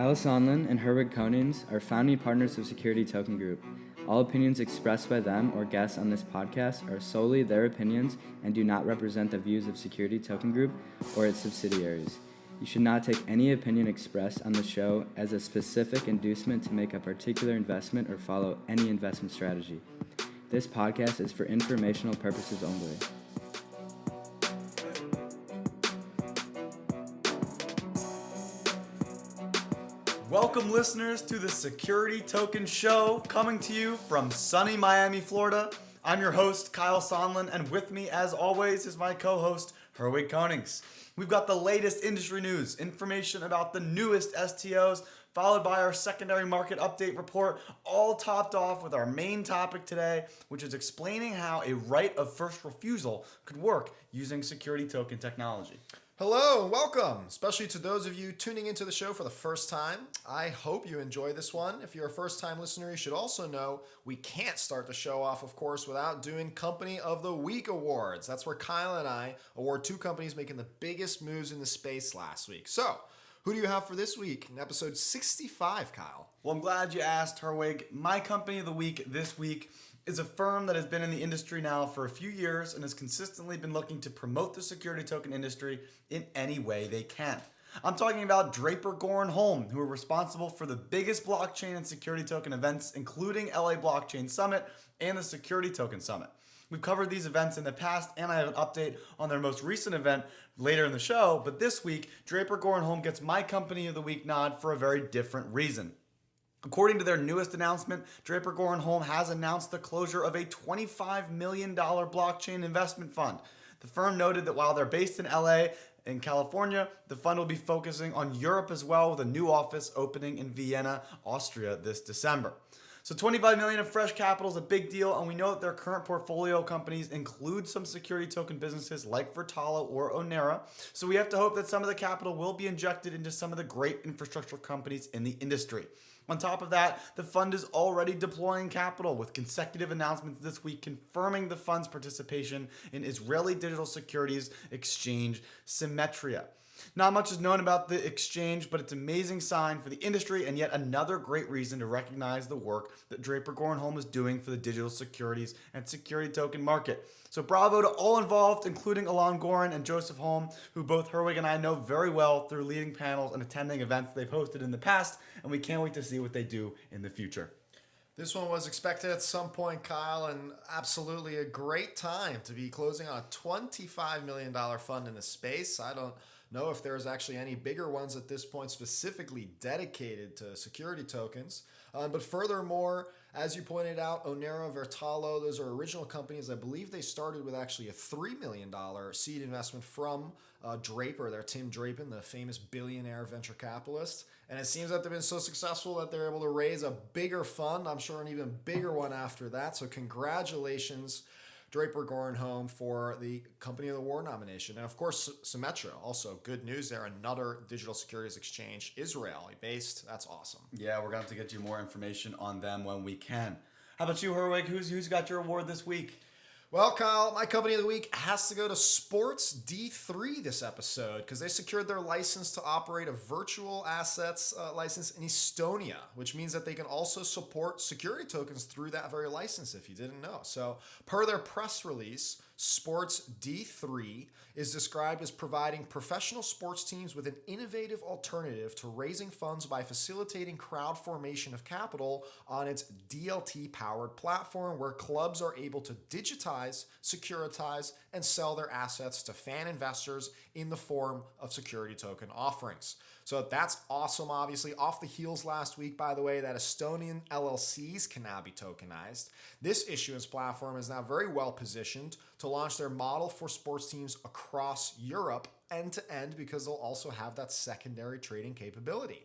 Sonlin and Herwig Konings are founding partners of Security Token Group. All opinions expressed by them or guests on this podcast are solely their opinions and do not represent the views of Security Token Group or its subsidiaries. You should not take any opinion expressed on the show as a specific inducement to make a particular investment or follow any investment strategy. This podcast is for informational purposes only. Welcome, listeners, to the Security Token Show, coming to you from sunny Miami, Florida. I'm your host, Kyle Sonlin, and with me, as always, is my co-host, Herwig Konings. We've got the latest industry news, information about the newest STOs, followed by our secondary market update report, all topped off with our main topic today, which is explaining how a right of first refusal could work using security token technology. Hello and welcome, especially to those of you tuning into the show for the first time. I hope you enjoy this one. If you're a first-time listener, you should also know we can't start the show off, of course, without doing Company of the Week awards. That's where Kyle and I award two companies making the biggest moves in the space last week. So, who do you have for this week in episode 65, Kyle? Well, I'm glad you asked, Herwig. My Company of the Week this week is a firm that has been in the industry now for a few years and has consistently been looking to promote the security token industry in any way they can. I'm talking about Draper Goren Holm, who are responsible for the biggest blockchain and security token events, including LA Blockchain Summit and the Security Token Summit. We've covered these events in the past, and I have an update on their most recent event later in the show, but this week, Draper Goren Holm gets my Company of the Week nod for a very different reason. According to their newest announcement, Draper Goren Holm has announced the closure of a $25 million blockchain investment fund. The firm noted that while they're based in LA and California, the fund will be focusing on Europe as well, with a new office opening in Vienna, Austria this December. So $25 million of fresh capital is a big deal, and we know that their current portfolio companies include some security token businesses like Vertalo or Onera. So we have to hope that some of the capital will be injected into some of the great infrastructure companies in the industry. On top of that, the fund is already deploying capital, with consecutive announcements this week confirming the fund's participation in Israeli digital securities exchange Symmetria. Not much is known about the exchange, but it's an amazing sign for the industry and yet another great reason to recognize the work that Draper Goren Holm is doing for the digital securities and security token market. So bravo to all involved, including Alon Goren and Joseph Holm, who both Herwig and I know very well through leading panels and attending events they've hosted in the past, and we can't wait to see what they do in the future. This one was expected at some point, Kyle, and absolutely a great time to be closing on a $25 million fund in the space. I don't know if there's actually any bigger ones at this point specifically dedicated to security tokens. But furthermore, as you pointed out, Onera, Vertalo, those are original companies. I believe they started with actually a $3 million seed investment from Draper, their Tim Draper, the famous billionaire venture capitalist. And it seems that they've been so successful that they're able to raise a bigger fund, I'm sure an even bigger one after that. So congratulations, Draper Goren Holm, for the Company of the War nomination. And of course, Symmetria, also good news there. Another digital securities exchange, Israeli-based. That's awesome. Yeah, we're going to have to get you more information on them when we can. How about you, Herwig? Who's got your award this week? Well, Kyle, my Company of the Week has to go to Sports D3 this episode because they secured their license to operate a virtual assets license in Estonia, which means that they can also support security tokens through that very license, if you didn't know. So per their press release, Sports D3 is described as providing professional sports teams with an innovative alternative to raising funds by facilitating crowd formation of capital on its DLT-powered platform, where clubs are able to digitize, securitize, and sell their assets to fan investors in the form of security token offerings. So that's awesome, obviously. Off the heels last week, by the way, that Estonian LLCs can now be tokenized. This issuance platform is now very well positioned to launch their model for sports teams across Europe end to end, because they'll also have that secondary trading capability.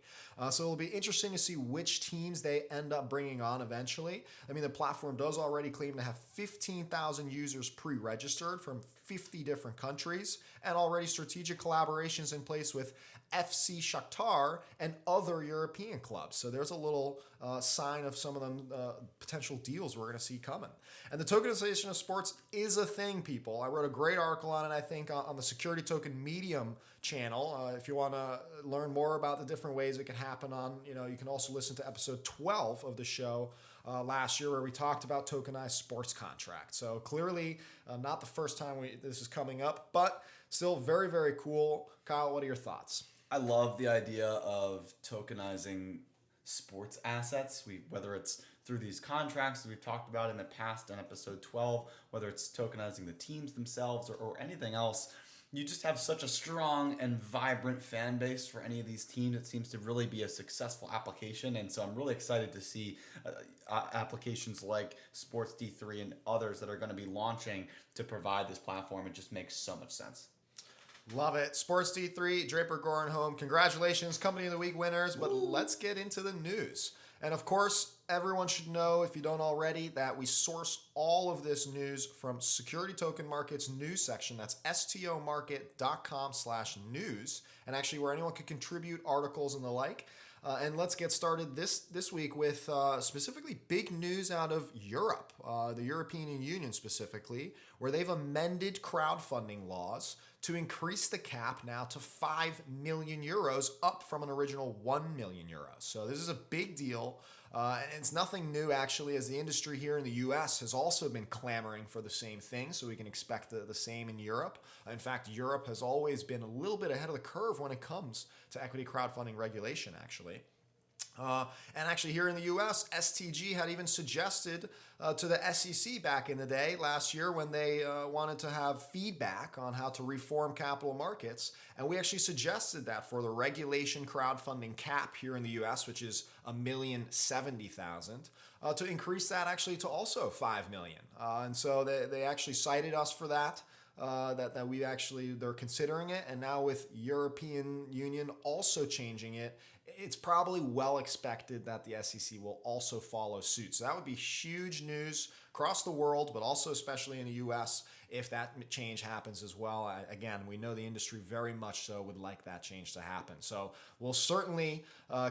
So it'll be interesting to see which teams they end up bringing on eventually. I mean, the platform does already claim to have 15,000 users pre-registered from 50 different countries, and already strategic collaborations in place with FC Shakhtar and other European clubs. So there's a little sign of some of them potential deals we're going to see coming. And the tokenization of sports is a thing, people. I wrote a great article on it, I think, on the Security Token Media Medium channel. If you want to learn more about the different ways it can happen on, you can also listen to episode 12 of the show last year where we talked about tokenized sports contracts. So clearly not the first time this is coming up, but still very, very cool. Kyle, what are your thoughts? I love the idea of tokenizing sports assets. Whether it's through these contracts that we've talked about in the past on episode 12, whether it's tokenizing the teams themselves or anything else, you just have such a strong and vibrant fan base for any of these teams. It seems to really be a successful application, and so I'm really excited to see applications like Sports D3 and others that are going to be launching to provide this platform. It just makes so much sense. Love it. Sports D3, Draper Gorenholm, congratulations, Company of the Week winners. But let's get into the news. And of course, everyone should know, if you don't already, that we source all of this news from Security Token Market's news section. That's stomarket.com/news. And actually where anyone could contribute articles and the like. And let's get started this week with specifically big news out of Europe, the European Union specifically, where they've amended crowdfunding laws to increase the cap now to 5 million euros, up from an original 1 million euros. So this is a big deal. And it's nothing new, actually, as the industry here in the US has also been clamoring for the same thing, so we can expect the same in Europe. In fact, Europe has always been a little bit ahead of the curve when it comes to equity crowdfunding regulation, actually. And actually here in the US, STG had even suggested to the SEC back in the day last year when they wanted to have feedback on how to reform capital markets. And we actually suggested that for the regulation crowdfunding cap here in the US, which is 1,070,000, to increase that actually to also 5 million. And so they actually cited us for that. They're considering it, and now with European Union also changing it, it's probably well expected that the SEC will also follow suit. So that would be huge news across the world, but also especially in the US if that change happens as well. Again, we know the industry very much so would like that change to happen. So we'll certainly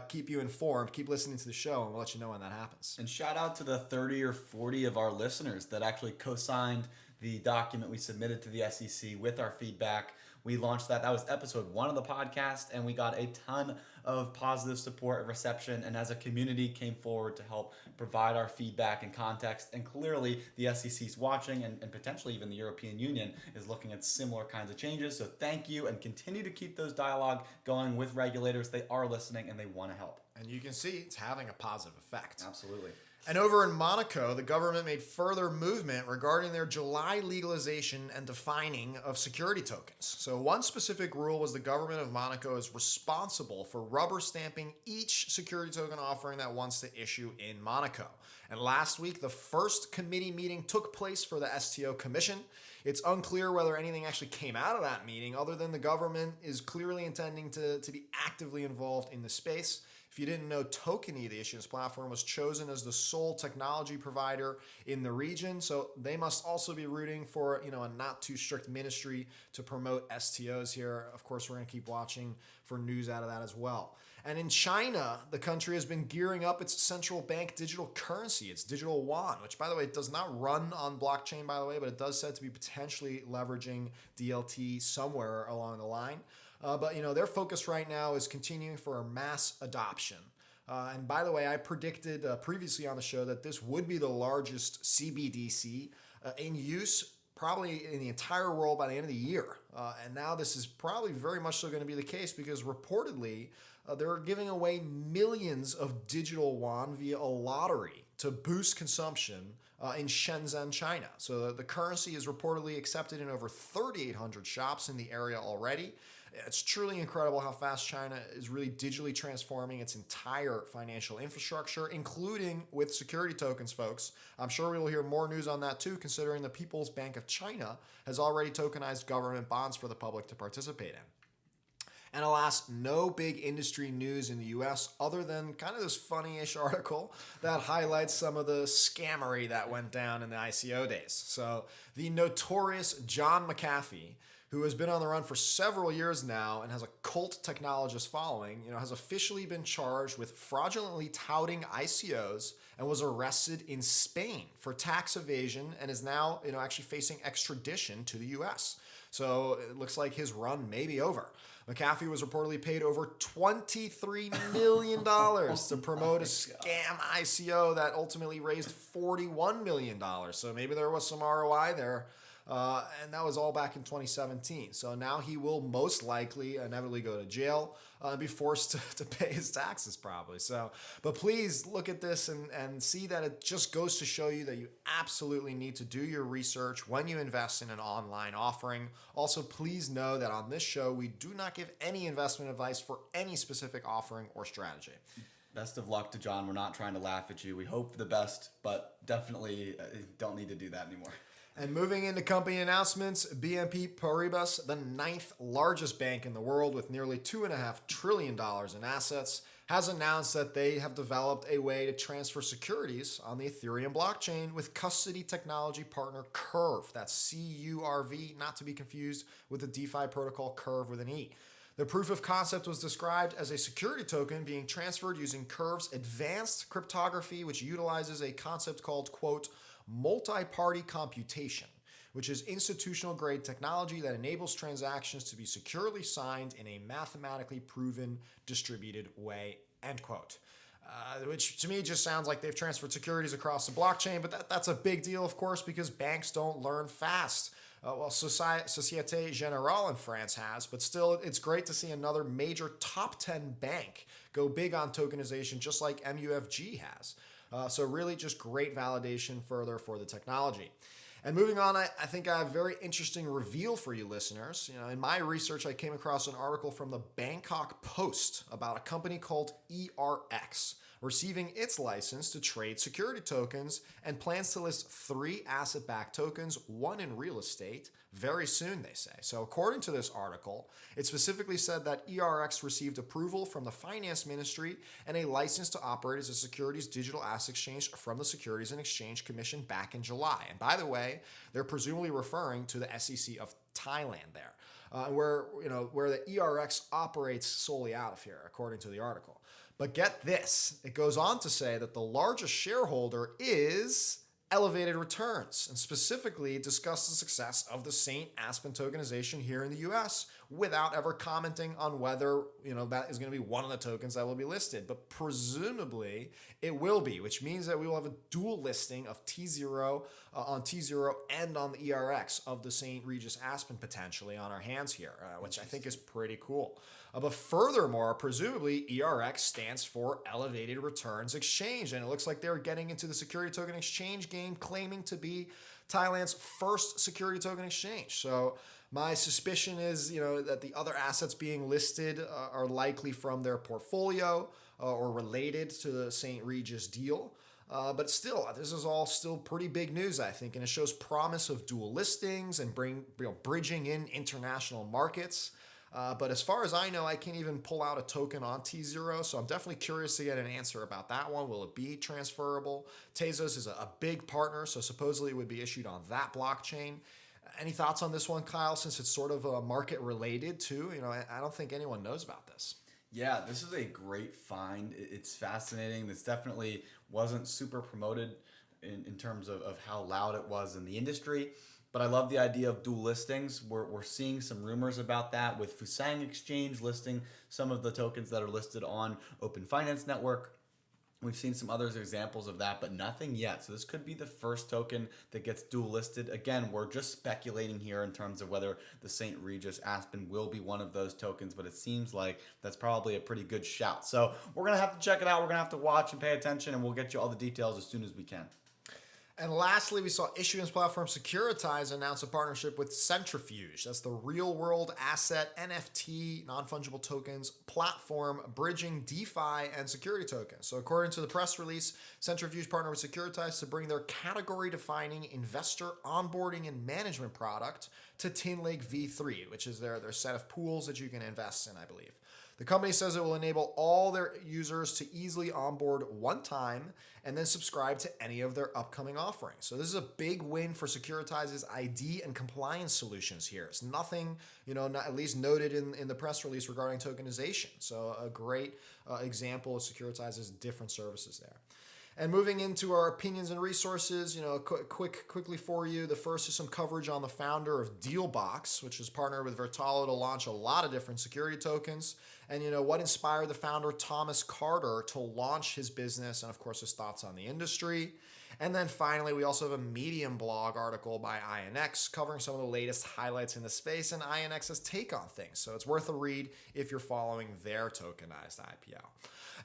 keep you informed. Keep listening to the show, and we'll let you know when that happens. And shout out to the 30 or 40 of our listeners that actually co-signed the document we submitted to the SEC with our feedback. We launched that. That was episode 1 of the podcast, and we got a ton of positive support and reception, and as a community came forward to help provide our feedback and context. And clearly the SEC's watching, and potentially even the European Union is looking at similar kinds of changes. So thank you, and continue to keep those dialogue going with regulators. They are listening and they want to help. And you can see it's having a positive effect. Absolutely. And over in Monaco, the government made further movement regarding their July legalization and defining of security tokens. So one specific rule was the government of Monaco is responsible for rubber stamping each security token offering that wants to issue in Monaco. And last week, the first committee meeting took place for the STO Commission. It's unclear whether anything actually came out of that meeting, other than the government is clearly intending to be actively involved in the space. If you didn't know, Tokenized, the issuance platform, was chosen as the sole technology provider in the region. So they must also be rooting for, a not too strict ministry to promote STOs here. Of course, we're going to keep watching for news out of that as well. And in China, the country has been gearing up its central bank digital currency, its digital yuan, which, by the way, does not run on blockchain, by the way, but it does said to be potentially leveraging DLT somewhere along the line. But their focus right now is continuing for a mass adoption. And by the way, I predicted previously on the show that this would be the largest CBDC in use probably in the entire world by the end of the year. And now this is probably very much so going to be the case because reportedly they're giving away millions of digital yuan via a lottery to boost consumption in Shenzhen, China. So the currency is reportedly accepted in over 3,800 shops in the area already. It's truly incredible how fast China is really digitally transforming its entire financial infrastructure, including with security tokens, folks. I'm sure we will hear more news on that too, considering the People's Bank of China has already tokenized government bonds for the public to participate in. And alas, no big industry news in the US other than kind of this funny-ish article that highlights some of the scammery that went down in the ICO days. So the notorious John McAfee, who has been on the run for several years now and has a cult technologist following, has officially been charged with fraudulently touting ICOs and was arrested in Spain for tax evasion and is now, actually facing extradition to the US. So it looks like his run may be over. McAfee was reportedly paid over $23 million to promote a scam ICO that ultimately raised $41 million. So maybe there was some ROI there. And that was all back in 2017. So now he will most likely inevitably go to jail and be forced to pay his taxes probably. So, but please look at this and see that it just goes to show you that you absolutely need to do your research when you invest in an online offering. Also, please know that on this show, we do not give any investment advice for any specific offering or strategy. Best of luck to John. We're not trying to laugh at you. We hope for the best, but definitely don't need to do that anymore. And moving into company announcements, BNP Paribas, the 9th largest bank in the world with nearly $2.5 trillion in assets, has announced that they have developed a way to transfer securities on the Ethereum blockchain with custody technology partner Curve. That's C-U-R-V, not to be confused with the DeFi protocol Curve with an E. The proof of concept was described as a security token being transferred using Curve's advanced cryptography, which utilizes a concept called, quote, multi-party computation, which is institutional-grade technology that enables transactions to be securely signed in a mathematically proven distributed way, end quote. Which to me just sounds like they've transferred securities across the blockchain, but that's a big deal, of course, because banks don't learn fast. Well, Société Générale in France has, but still, it's great to see another major top 10 bank go big on tokenization, just like MUFG has. So really just great validation further for the technology. And moving on, I think I have a very interesting reveal for you listeners. In my research, I came across an article from the Bangkok Post about a company called ERX receiving its license to trade security tokens and plans to list 3 asset-backed tokens, 1 in real estate, very soon, they say. So according to this article, it specifically said that ERX received approval from the Finance Ministry and a license to operate as a securities digital asset exchange from the Securities and Exchange Commission back in July. And by the way, they're presumably referring to the SEC of Thailand there, where the ERX operates solely out of here, according to the article. But get this, it goes on to say that the largest shareholder is Elevated Returns, and specifically discuss the success of the St. Aspen tokenization here in the US without ever commenting on whether that is going to be one of the tokens that will be listed. But presumably it will be, which means that we will have a dual listing of T0 on T0 and on the ERX of the St. Regis Aspen potentially on our hands here, which I think is pretty cool. But furthermore, presumably ERX stands for Elevated Returns Exchange, and it looks like they're getting into the security token exchange game, claiming to be Thailand's first security token exchange. So my suspicion is, that the other assets being listed are likely from their portfolio or related to the St. Regis deal. But still, this is all still pretty big news, I think, and it shows promise of dual listings and bridging in international markets. But as far as I know, I can't even pull out a token on T0, so I'm definitely curious to get an answer about that one. Will it be transferable? Tezos is a big partner, so supposedly it would be issued on that blockchain. Any thoughts on this one, Kyle, since it's sort of market related too? I don't think anyone knows about this. Yeah, this is a great find. It's fascinating. This definitely wasn't super promoted in terms of how loud it was in the industry. But I love the idea of dual listings. We're seeing some rumors about that with Fusang Exchange listing some of the tokens that are listed on Open Finance Network. We've seen some other examples of that, but nothing yet. So this could be the first token that gets dual listed. Again, we're just speculating here in terms of whether the St. Regis Aspen will be one of those tokens, but it seems like that's probably a pretty good shout. So we're going to have to check it out. We're going to have to watch and pay attention, and we'll get you all the details as soon as we can. And lastly, we saw issuance platform Securitize announce a partnership with Centrifuge. That's the real-world asset NFT, non-fungible tokens platform bridging DeFi and security tokens. So according to the press release, Centrifuge partnered with Securitize to bring their category-defining investor onboarding and management product to Tin Lake V3, which is their set of pools that you can invest in, I believe. The company says it will enable all their users to easily onboard one time and then subscribe to any of their upcoming offerings. So this is a big win for Securitize's ID and compliance solutions here. It's nothing, not at least noted in the press release regarding tokenization. So a great example of Securitize's different services there. And moving into our opinions and resources, quickly for you. The first is some coverage on the founder of Dealbox, which is partnered with Vertalo to launch a lot of different security tokens. And what inspired the founder Thomas Carter to launch his business, and of course his thoughts on the industry. And then finally, we also have a Medium blog article by INX covering some of the latest highlights in the space and INX's take on things. So it's worth a read if you're following their tokenized IPO.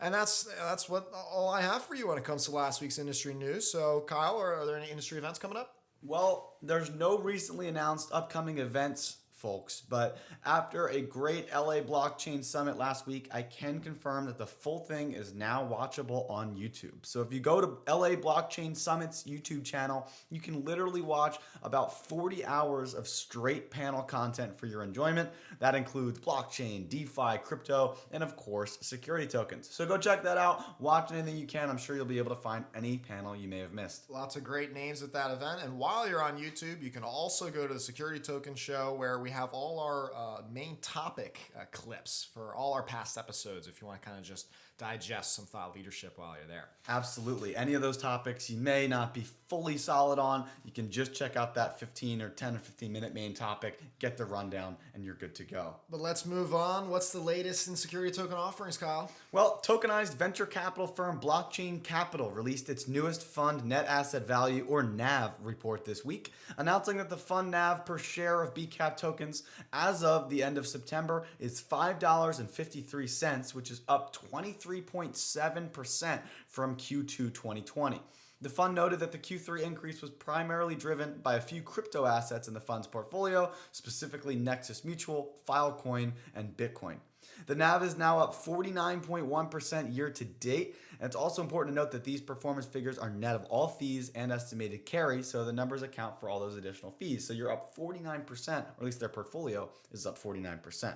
And that's what all I have for you when it comes to last week's industry news. So Kyle, are there any industry events coming up? Well, there's no recently announced upcoming events, folks, but after a great LA blockchain summit last week, I can confirm that the full thing is now watchable on YouTube. So if you go to LA Blockchain Summit's YouTube channel, you can literally watch about 40 hours of straight panel content for your enjoyment. That includes blockchain, DeFi, crypto, and of course, security tokens. So go check that out. Watch anything you can. I'm sure you'll be able to find any panel you may have missed. Lots of great names at that event. And while you're on YouTube, you can also go to the Security Token Show, where we have all our main topic clips for all our past episodes if you want to kind of just digest some thought leadership while you're there. Absolutely. Any of those topics you may not be fully solid on, you can just check out that 10 or 15 minute main topic, get the rundown, and you're good to go. But let's move on. What's the latest in security token offerings, Kyle? Well, tokenized venture capital firm Blockchain Capital released its newest fund net asset value, or NAV, report this week, announcing that the fund NAV per share of BCAP tokens as of the end of September is $5.53, which is up 23.7% from Q2 2020. The fund noted that the Q3 increase was primarily driven by a few crypto assets in the fund's portfolio, specifically Nexus Mutual, Filecoin, and Bitcoin. The NAV is now up 49.1% year to date. And it's also important to note that these performance figures are net of all fees and estimated carry, so the numbers account for all those additional fees. So you're up 49%, or at least their portfolio is up 49%.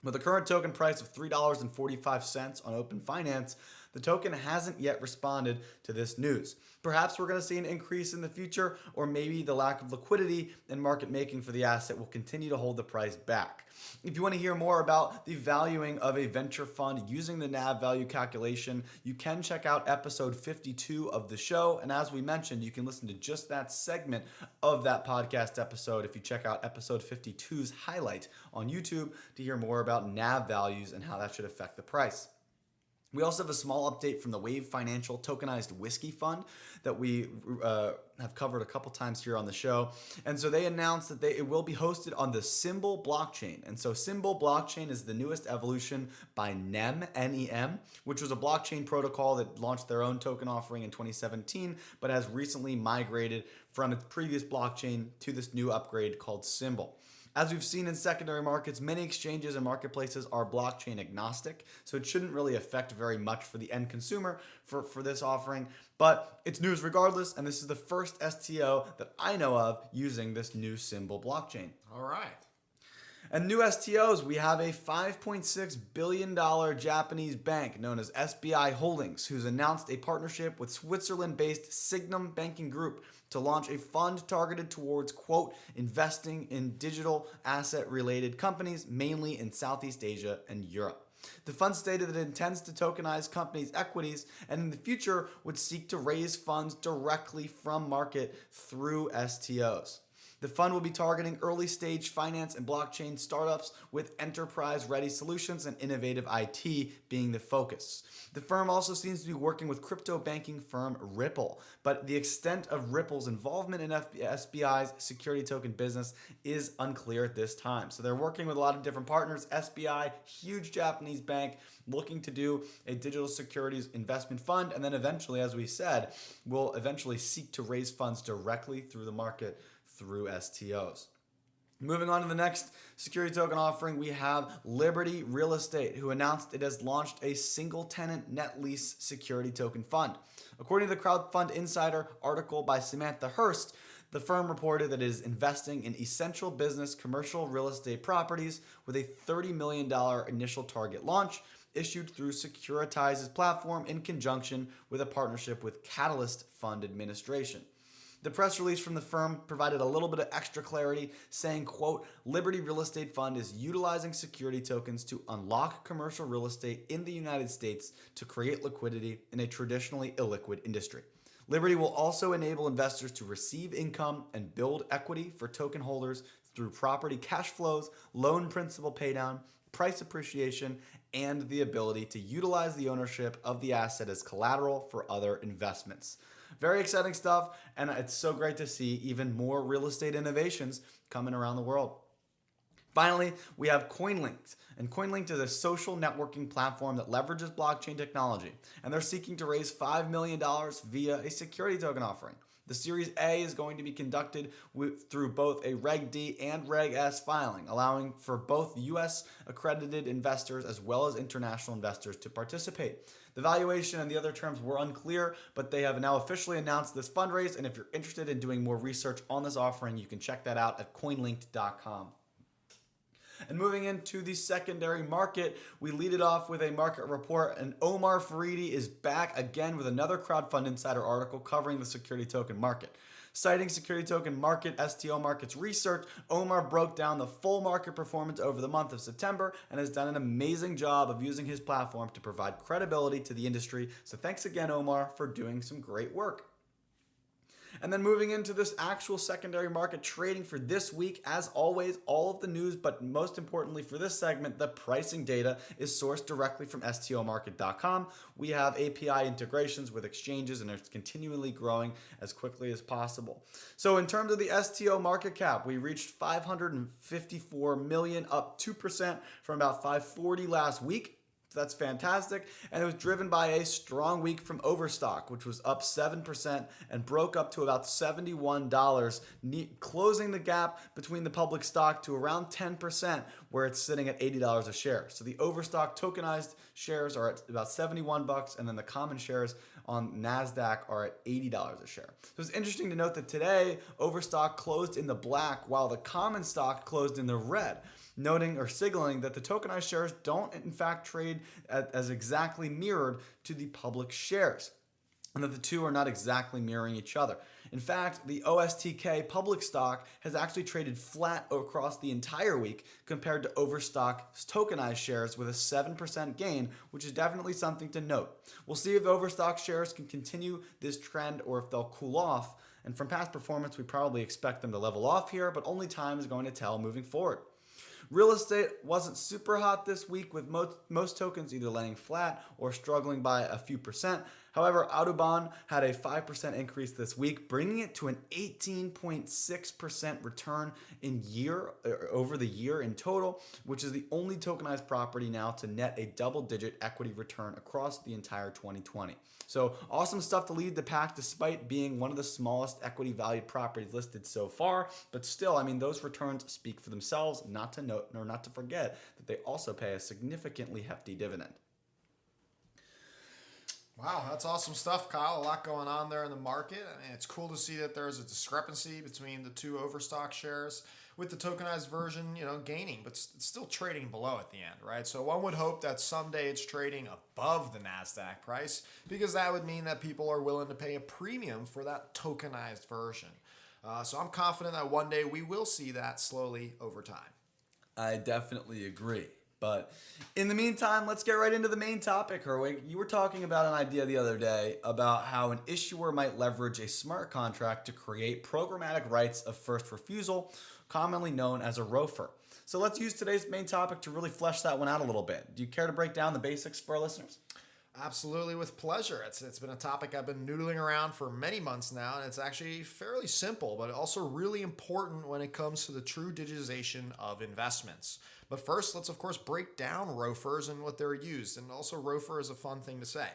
With the current token price of $3.45 on Open Finance, the token hasn't yet responded to this news. Perhaps we're going to see an increase in the future, or maybe the lack of liquidity and market making for the asset will continue to hold the price back. If you want to hear more about the valuing of a venture fund using the NAV value calculation, you can check out episode 52 of the show. And as we mentioned, you can listen to just that segment of that podcast episode if you check out episode 52's highlight on YouTube to hear more about NAV values and how that should affect the price. We also have a small update from the Wave Financial Tokenized Whiskey Fund that we have covered a couple times here on the show. And so they announced that it will be hosted on the Symbol blockchain. And so Symbol blockchain is the newest evolution by NEM, N-E-M, which was a blockchain protocol that launched their own token offering in 2017, but has recently migrated from its previous blockchain to this new upgrade called Symbol. As we've seen in secondary markets, many exchanges and marketplaces are blockchain agnostic, so it shouldn't really affect very much for the end consumer for this offering, but it's news regardless, and this is the first STO that I know of using this new Symbol blockchain. All right. And new STOs, we have a $5.6 billion Japanese bank known as SBI Holdings, who's announced a partnership with Switzerland-based Signum Banking Group to launch a fund targeted towards, quote, investing in digital asset-related companies, mainly in Southeast Asia and Europe. The fund stated that it intends to tokenize companies' equities and in the future would seek to raise funds directly from market through STOs. The fund will be targeting early-stage finance and blockchain startups with enterprise-ready solutions and innovative IT being the focus. The firm also seems to be working with crypto banking firm Ripple, but the extent of Ripple's involvement in SBI's security token business is unclear at this time. So they're working with a lot of different partners. SBI, huge Japanese bank, looking to do a digital securities investment fund, and then eventually, as we said, will eventually seek to raise funds directly through the market through STOs. Moving on to the next security token offering, we have Liberty Real Estate, who announced it has launched a single tenant net lease security token fund. According to the Crowdfund Insider article by Samantha Hurst, the firm reported that it is investing in essential business commercial real estate properties with a $30 million initial target launch issued through Securitize's platform in conjunction with a partnership with Catalyst Fund Administration. The press release from the firm provided a little bit of extra clarity, saying, quote, Liberty Real Estate Fund is utilizing security tokens to unlock commercial real estate in the United States to create liquidity in a traditionally illiquid industry. Liberty will also enable investors to receive income and build equity for token holders through property cash flows, loan principal paydown, price appreciation, and the ability to utilize the ownership of the asset as collateral for other investments. Very exciting stuff, and it's so great to see even more real estate innovations coming around the world. Finally, we have Coinlinks, and Coinlinks is a social networking platform that leverages blockchain technology, and they're seeking to raise $5 million via a security token offering. The Series A is going to be conducted through both a Reg D and Reg S filing, allowing for both U.S. accredited investors as well as international investors to participate. The valuation and the other terms were unclear, but they have now officially announced this fundraise, and if you're interested in doing more research on this offering, you can check that out at coinlinked.com. And moving into the secondary market, we lead it off with a market report, and Omar Faridi is back again with another Crowdfund Insider article covering the security token market. Citing security token market STO Markets research, Omar broke down the full market performance over the month of September and has done an amazing job of using his platform to provide credibility to the industry. So thanks again, Omar, for doing some great work. And then moving into this actual secondary market trading for this week, as always, all of the news, but most importantly for this segment, the pricing data is sourced directly from stomarket.com. We have API integrations with exchanges, and it's continually growing as quickly as possible. So in terms of the STO market cap, we reached 554 million, up 2% from about 540 last week. So that's fantastic. And it was driven by a strong week from Overstock, which was up 7% and broke up to about $71, closing the gap between the public stock to around 10%, where it's sitting at $80 a share. So the Overstock tokenized shares are at about $71, and then the common shares on NASDAQ are at $80 a share. So it's interesting to note that today, Overstock closed in the black while the common stock closed in the red, noting or signaling that the tokenized shares don't in fact trade as exactly mirrored to the public shares, and that the two are not exactly mirroring each other. In fact, the OSTK public stock has actually traded flat across the entire week compared to Overstock's tokenized shares with a 7% gain, which is definitely something to note. We'll see if Overstock shares can continue this trend or if they'll cool off. And from past performance, we probably expect them to level off here, but only time is going to tell moving forward. Real estate wasn't super hot this week, with most tokens either laying flat or struggling by a few percent. However, Audubon had a 5% increase this week, bringing it to an 18.6% return over the year in total, which is the only tokenized property now to net a double-digit equity return across the entire 2020. So awesome stuff to lead the pack despite being one of the smallest equity valued properties listed so far. But still, I mean, those returns speak for themselves, not to forget that they also pay a significantly hefty dividend. Wow, that's awesome stuff, Kyle. A lot going on there in the market. I mean, it's cool to see that there's a discrepancy between the two Overstock shares, with the tokenized version, gaining, but it's still trading below at the end, right? So one would hope that someday it's trading above the NASDAQ price, because that would mean that people are willing to pay a premium for that tokenized version. So I'm confident that one day we will see that slowly over time. I definitely agree. But in the meantime, let's get right into the main topic, Herwig. You were talking about an idea the other day about how an issuer might leverage a smart contract to create programmatic rights of first refusal, commonly known as a ROFR. So let's use today's main topic to really flesh that one out a little bit. Do you care to break down the basics for our listeners? Absolutely, with pleasure. It's been a topic I've been noodling around for many months now, and it's actually fairly simple, but also really important when it comes to the true digitization of investments. But first, let's of course break down ROFRs and what they're used, and also ROFR is a fun thing to say.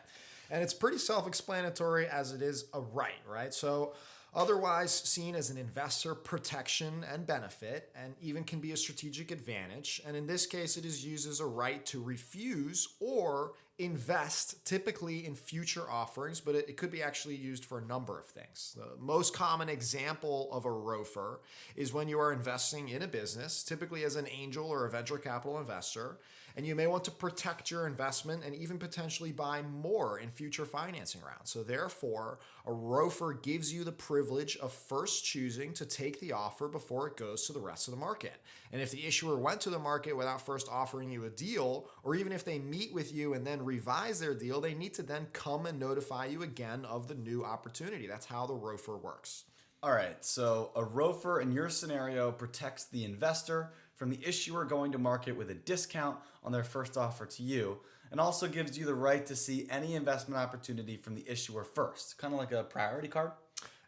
And it's pretty self-explanatory as it is a right? So otherwise seen as an investor protection and benefit, and even can be a strategic advantage. And in this case, it is used as a right to refuse or invest, typically in future offerings, but it could be actually used for a number of things. The most common example of a ROFR is when you are investing in a business, typically as an angel or a venture capital investor, and you may want to protect your investment and even potentially buy more in future financing rounds. So therefore, a ROFR gives you the privilege of first choosing to take the offer before it goes to the rest of the market. And if the issuer went to the market without first offering you a deal, or even if they meet with you and then revise their deal, they need to then come and notify you again of the new opportunity. That's how the ROFR works. All right, so a ROFR in your scenario protects the investor from the issuer going to market with a discount on their first offer to you, and also gives you the right to see any investment opportunity from the issuer first, kind of like a priority card.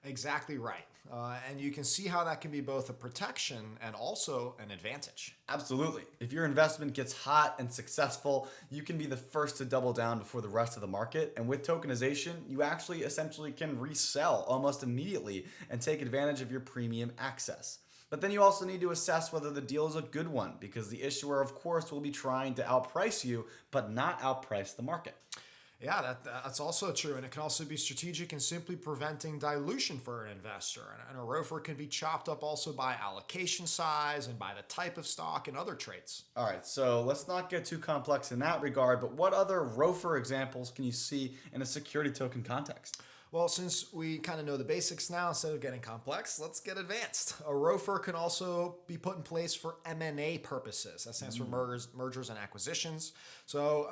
Exactly right. And you can see how that can be both a protection and also an advantage. Absolutely. If your investment gets hot and successful, you can be the first to double down before the rest of the market. And with tokenization, you actually essentially can resell almost immediately and take advantage of your premium access. But then you also need to assess whether the deal is a good one, because the issuer, of course, will be trying to outprice you, but not outprice the market. Yeah, that's also true. And it can also be strategic in simply preventing dilution for an investor. And a ROFR can be chopped up also by allocation size and by the type of stock and other traits. All right, so let's not get too complex in that regard, but what other ROFR examples can you see in a security token context? Well, since we kind of know the basics now, instead of getting complex, let's get advanced. A ROFR can also be put in place for M&A purposes. That stands for mergers and acquisitions. So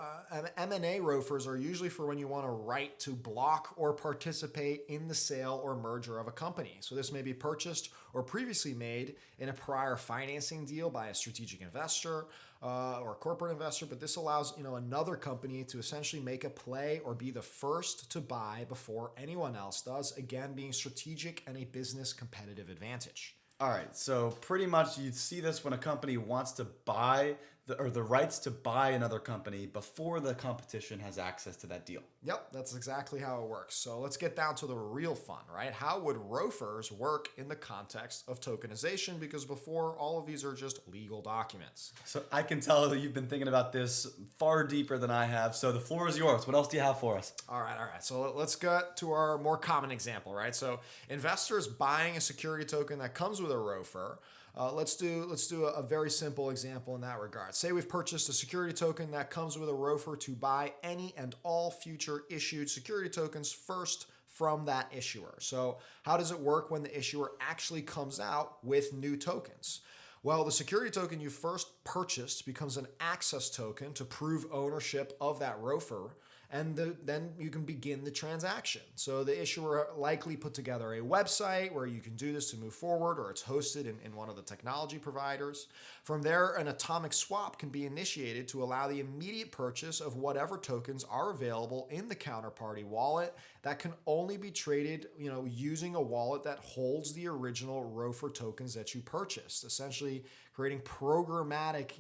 M&A ROFRs are usually for when you want a right to block or participate in the sale or merger of a company. So this may be purchased or previously made in a prior financing deal by a strategic investor or a corporate investor, but this allows another company to essentially make a play or be the first to buy before anyone else does, again being strategic and a business competitive advantage. All right, so pretty much you see this when a company wants to buy the rights to buy another company before the competition has access to that deal. Yep, that's exactly how it works. So let's get down to the real fun, right? How would ROFRs work in the context of tokenization? Because before, all of these are just legal documents. So I can tell that you've been thinking about this far deeper than I have. So the floor is yours. What else do you have for us? All right. So let's get to our more common example, right? So investors buying a security token that comes with a ROFR. Let's do a very simple example in that regard. Say we've purchased a security token that comes with a ROFR to buy any and all future issued security tokens first from that issuer. So how does it work when the issuer actually comes out with new tokens? Well, the security token you first purchased becomes an access token to prove ownership of that ROFR, and then you can begin the transaction. So the issuer likely put together a website where you can do this to move forward, or it's hosted in one of the technology providers. From there, an atomic swap can be initiated to allow the immediate purchase of whatever tokens are available in the counterparty wallet that can only be traded, using a wallet that holds the original ROFR tokens that you purchased, essentially creating programmatic,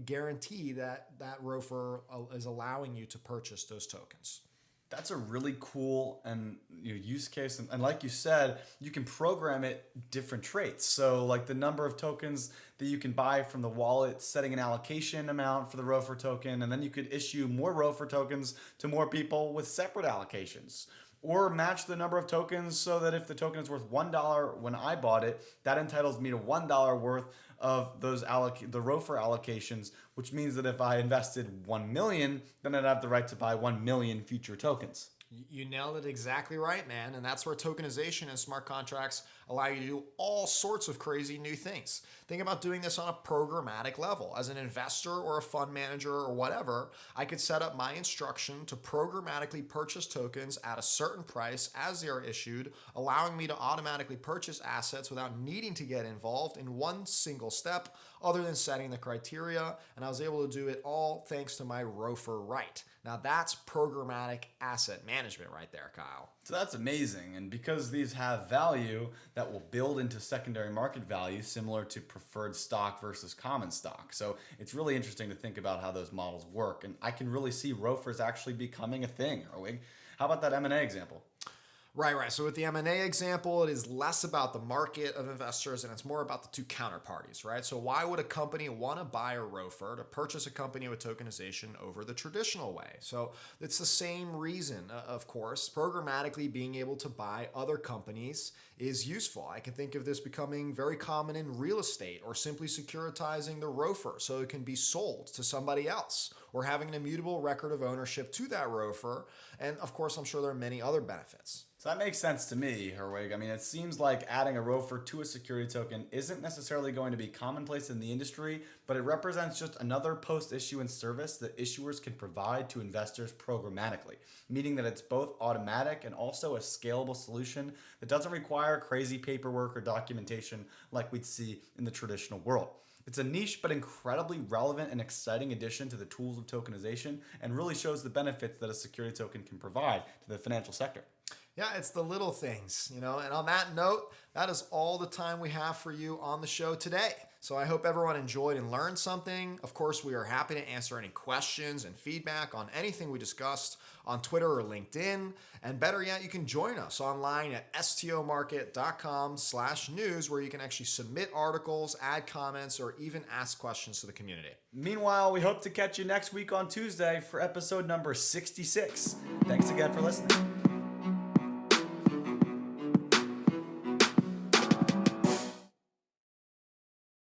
guarantee that ROFR is allowing you to purchase those tokens. That's a really cool and use case. And like you said, you can program it different traits. So like the number of tokens that you can buy from the wallet, setting an allocation amount for the ROFR token, and then you could issue more ROFR tokens to more people with separate allocations. Or match the number of tokens so that if the token is worth $1 when I bought it, that entitles me to $1 worth of those the ROFR allocations, which means that if I invested 1 million, then I'd have the right to buy 1 million future tokens. You nailed it exactly right, man. And that's where tokenization and smart contracts allow you to do all sorts of crazy new things. Think about doing this on a programmatic level. As an investor or a fund manager or whatever, I could set up my instruction to programmatically purchase tokens at a certain price as they are issued, allowing me to automatically purchase assets without needing to get involved in one single step other than setting the criteria. And I was able to do it all thanks to my ROFR right. Now that's programmatic asset management right there, Kyle. So that's amazing. And because these have value that will build into secondary market value, similar to preferred stock versus common stock. So it's really interesting to think about how those models work. And I can really see ROFRs actually becoming a thing, Herwig. How about that M&A example? Right. So with the M&A example, it is less about the market of investors and it's more about the two counterparties, right? So why would a company want to buy a ROFR to purchase a company with tokenization over the traditional way? So it's the same reason, of course. Programmatically being able to buy other companies is useful. I can think of this becoming very common in real estate or simply securitizing the ROFR so it can be sold to somebody else or having an immutable record of ownership to that ROFR. And of course, I'm sure there are many other benefits. So that makes sense to me, Herwig. I mean, it seems like adding a ROFR to a security token isn't necessarily going to be commonplace in the industry, but it represents just another post-issuance service that issuers can provide to investors programmatically, meaning that it's both automatic and also a scalable solution that doesn't require crazy paperwork or documentation like we'd see in the traditional world. It's a niche but incredibly relevant and exciting addition to the tools of tokenization and really shows the benefits that a security token can provide to the financial sector. Yeah, it's the little things, And on that note, that is all the time we have for you on the show today. So I hope everyone enjoyed and learned something. Of course, we are happy to answer any questions and feedback on anything we discussed on Twitter or LinkedIn. And better yet, you can join us online at stomarket.com/news, where you can actually submit articles, add comments, or even ask questions to the community. Meanwhile, we hope to catch you next week on Tuesday for episode number 66. Thanks again for listening.